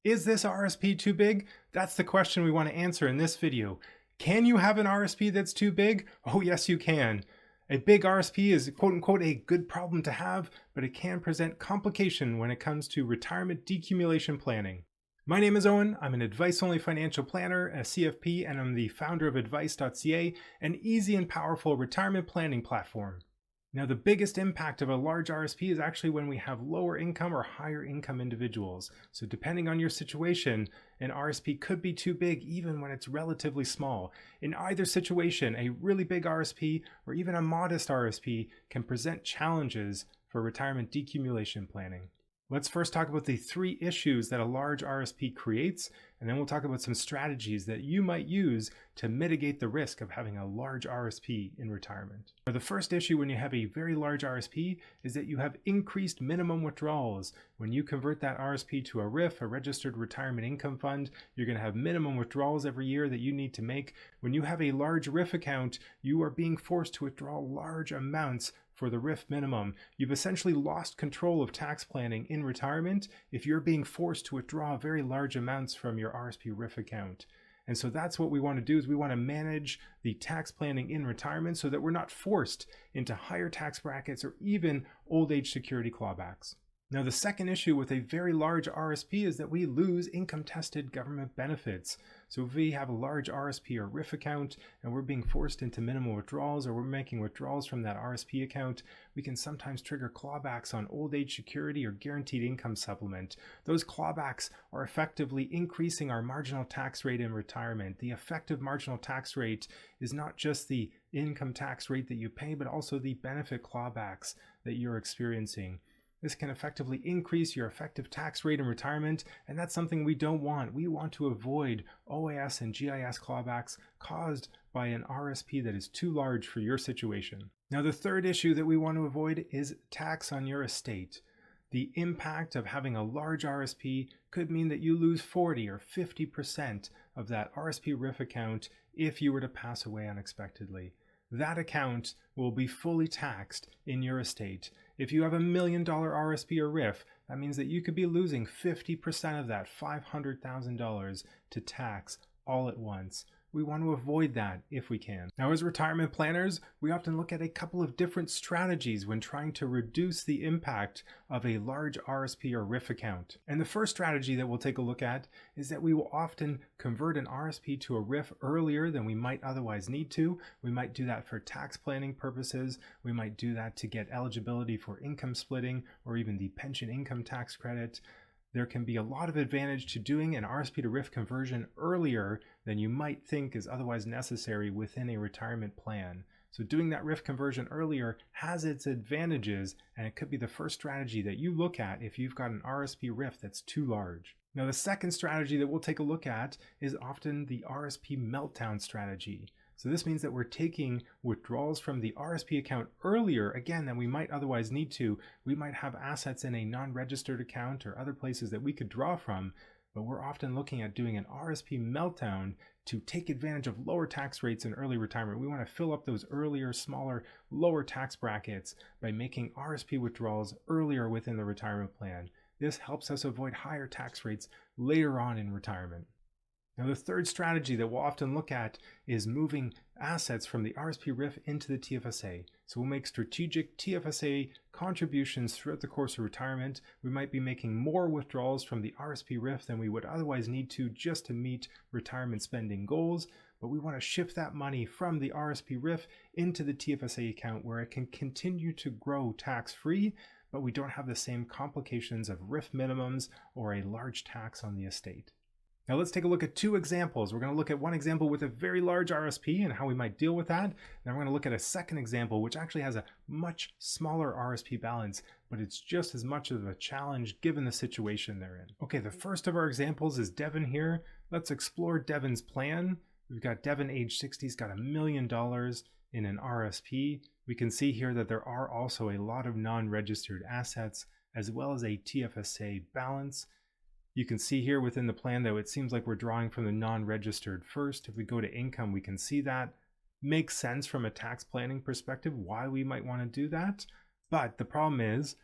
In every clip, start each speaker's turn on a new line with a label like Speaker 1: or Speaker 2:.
Speaker 1: Is this RSP too big? That's the question we want to answer in this video. Can you have an RSP that's too big? Oh yes, you can. A big RSP is quote unquote a good problem to have, but it can present complication when it comes to retirement decumulation planning. My name is Owen. I'm an advice-only financial planner, a CFP, and I'm the founder of advice.ca, an easy and powerful retirement planning platform. Now, the biggest impact of a large RSP is actually when we have lower income or higher income individuals. So depending on your situation, an RSP could be too big even when it's relatively small. In either situation, a really big RSP or even a modest RSP can present challenges for retirement decumulation planning. Let's first talk about the 3 issues that a large RSP creates, and then we'll talk about some strategies that you might use to mitigate the risk of having a large RSP in retirement. Now, the first issue when you have a very large RSP is that you have increased minimum withdrawals. When you convert that RSP to a RIF, a registered retirement income fund, you're going to have minimum withdrawals every year that you need to make. When you have a large RIF account, you are being forced to withdraw large amounts for the RIF minimum. You've essentially lost control of tax planning in retirement if you're being forced to withdraw very large amounts from your RSP RIF account. And so that's what we want to do, is we want to manage the tax planning in retirement so that we're not forced into higher tax brackets or even old age security clawbacks. Now, the second issue with a very large RSP is that we lose income-tested government benefits. So if we have a large RSP or RIF account and we're being forced into minimum withdrawals, or we're making withdrawals from that RSP account, we can sometimes trigger clawbacks on old age security or guaranteed income supplement. Those clawbacks are effectively increasing our marginal tax rate in retirement. The effective marginal tax rate is not just the income tax rate that you pay, but also the benefit clawbacks that you're experiencing. This can effectively increase your effective tax rate in retirement, and that's something we don't want. We want to avoid OAS and GIS clawbacks caused by an RSP that is too large for your situation. Now, the third issue that we want to avoid is tax on your estate. The impact of having a large RSP could mean that you lose 40 or 50% of that RSP RIF account if you were to pass away unexpectedly. That account will be fully taxed in your estate. If you have $1 million RSP or RIF, that means that you could be losing 50% of that $500,000 to tax all at once. We want to avoid that if we can. Now, as retirement planners, we often look at a couple of different strategies when trying to reduce the impact of a large RSP or RIF account. And the first strategy that we'll take a look at is that we will often convert an RSP to a RIF earlier than we might otherwise need to. We might do that for tax planning purposes. We might do that to get eligibility for income splitting or even the pension income tax credit. There can be a lot of advantage to doing an RSP to RIF conversion earlier than you might think is otherwise necessary within a retirement plan. So doing that RIF conversion earlier has its advantages, and it could be the first strategy that you look at if you've got an RSP RIF that's too large. Now, the second strategy that we'll take a look at is often the RSP Meltdown strategy. So this means that we're taking withdrawals from the RSP account earlier, again, than we might otherwise need to. We might have assets in a non-registered account or other places that we could draw from, but we're often looking at doing an RSP meltdown to take advantage of lower tax rates in early retirement. We want to fill up those earlier, smaller, lower tax brackets by making RSP withdrawals earlier within the retirement plan. This helps us avoid higher tax rates later on in retirement. Now, the third strategy that we'll often look at is moving assets from the RSP RIF into the TFSA. So we'll make strategic TFSA contributions throughout the course of retirement. We might be making more withdrawals from the RSP RIF than we would otherwise need to just to meet retirement spending goals, but we want to shift that money from the RSP RIF into the TFSA account where it can continue to grow tax-free, but we don't have the same complications of RIF minimums or a large tax on the estate. Now let's take a look at 2 examples. We're going to look at one example with a very large RSP and how we might deal with that. Then we're going to look at a second example which actually has a much smaller RSP balance, but it's just as much of a challenge given the situation they're in. Okay, the first of our examples is Devin here. Let's explore Devin's plan. We've got Devin, age 60, he's got $1 million in an RSP. We can see here that there are also a lot of non-registered assets as well as a TFSA balance. You can see here within the plan, though, it seems like we're drawing from the non-registered first. If we go to income, we can see that. Makes sense from a tax planning perspective why we might want to do that. But the problem is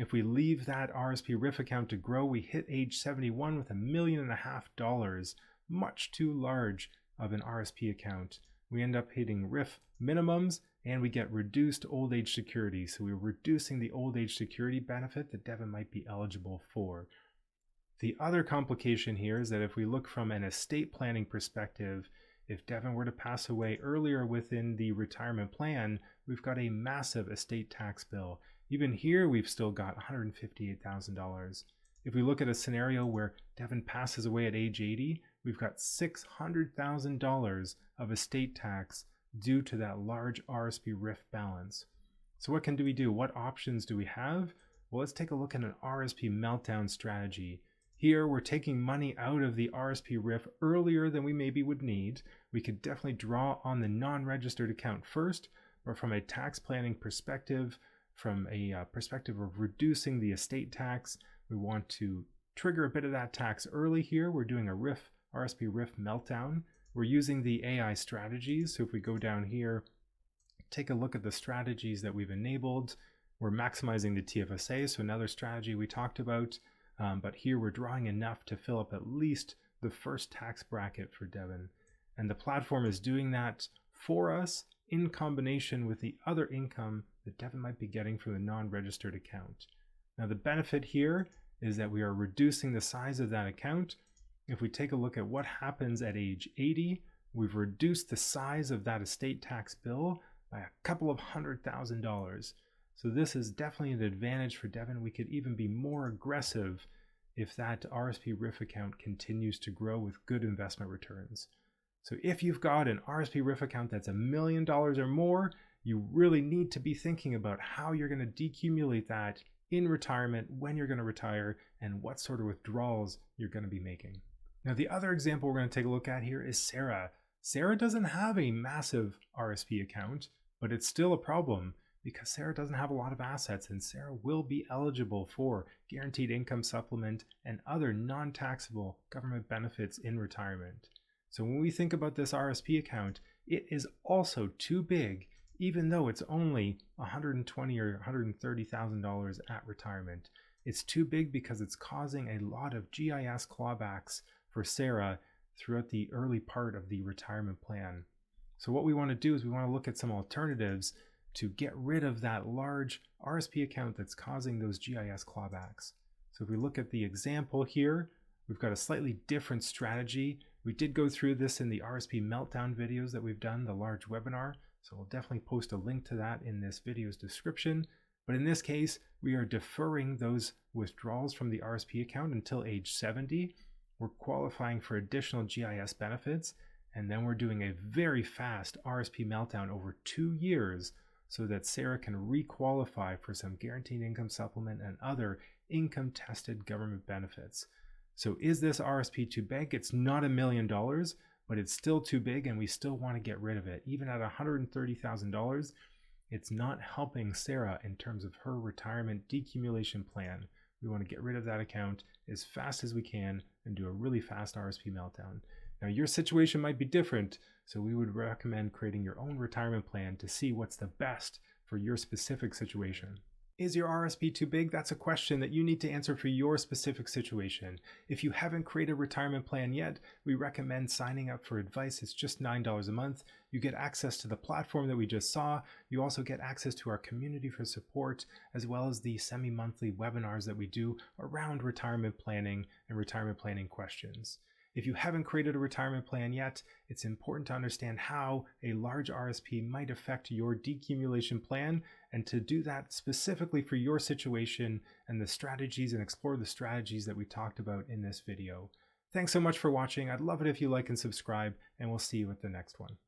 Speaker 1: If we leave that RSP RIF account to grow, we hit age 71 with $1.5 million, much too large of an RSP account. We end up hitting RIF minimums and we get reduced old age security. So we're reducing the old age security benefit that Devin might be eligible for. The other complication here is that if we look from an estate planning perspective, if Devin were to pass away earlier within the retirement plan, we've got a massive estate tax bill. Even here, we've still got $158,000. If we look at a scenario where Devin passes away at age 80, we've got $600,000 of estate tax due to that large RSP RIF balance. So what can we do? What options do we have? Well, let's take a look at an RSP meltdown strategy. Here, we're taking money out of the RSP RIF earlier than we maybe would need. We could definitely draw on the non-registered account first, but from a tax planning perspective, from a perspective of reducing the estate tax, we want to trigger a bit of that tax early here. We're doing a RSP RIF meltdown. We're using the AI strategies. So if we go down here, take a look at the strategies that we've enabled. We're maximizing the TFSA, so another strategy we talked about. But here we're drawing enough to fill up at least the first tax bracket for Devin. And the platform is doing that for us in combination with the other income that Devin might be getting from the non-registered account. Now the benefit here is that we are reducing the size of that account. If we take a look at what happens at age 80, we've reduced the size of that estate tax bill by a couple of $100,000. So this is definitely an advantage for Devin. We could even be more aggressive if that RSP RIF account continues to grow with good investment returns. So if you've got an RSP RIF account that's $1 million or more, you really need to be thinking about how you're going to decumulate that in retirement, when you're going to retire, and what sort of withdrawals you're going to be making. Now, the other example we're going to take a look at here is Sarah. Sarah doesn't have a massive RSP account, but it's still a problem because Sarah doesn't have a lot of assets, and Sarah will be eligible for guaranteed income supplement and other non-taxable government benefits in retirement. So when we think about this RSP account, it is also too big, even though it's only $120,000 or $130,000 at retirement. It's too big because it's causing a lot of GIS clawbacks for Sarah throughout the early part of the retirement plan. So what we want to do is we want to look at some alternatives to get rid of that large RSP account that's causing those GIS clawbacks. So if we look at the example here, we've got a slightly different strategy. We did go through this in the RRSP Meltdown videos that we've done, the large webinar. So we'll definitely post a link to that in this video's description. But in this case, we are deferring those withdrawals from the RSP account until age 70. We're qualifying for additional GIS benefits, and then we're doing a very fast RRSP meltdown over 2 years so that Sarah can re-qualify for some guaranteed income supplement and other income-tested government benefits. So is this RRSP too big? It's not $1 million, but it's still too big, and we still want to get rid of it. Even at $130,000, it's not helping Sarah in terms of her retirement decumulation plan. We want to get rid of that account as fast as we can and do a really fast RRSP meltdown. Now, your situation might be different, so we would recommend creating your own retirement plan to see what's the best for your specific situation. Is your RRSP too big? That's a question that you need to answer for your specific situation. If you haven't created a retirement plan yet, we recommend signing up for advice. It's just $9 a month. You get access to the platform that we just saw. You also get access to our community for support, as well as the semi-monthly webinars that we do around retirement planning and retirement planning questions. If you haven't created a retirement plan yet, it's important to understand how a large RSP might affect your decumulation plan, and to do that specifically for your situation and the strategies, and explore the strategies that we talked about in this video. Thanks so much for watching. I'd love it if you like and subscribe, and we'll see you at the next one.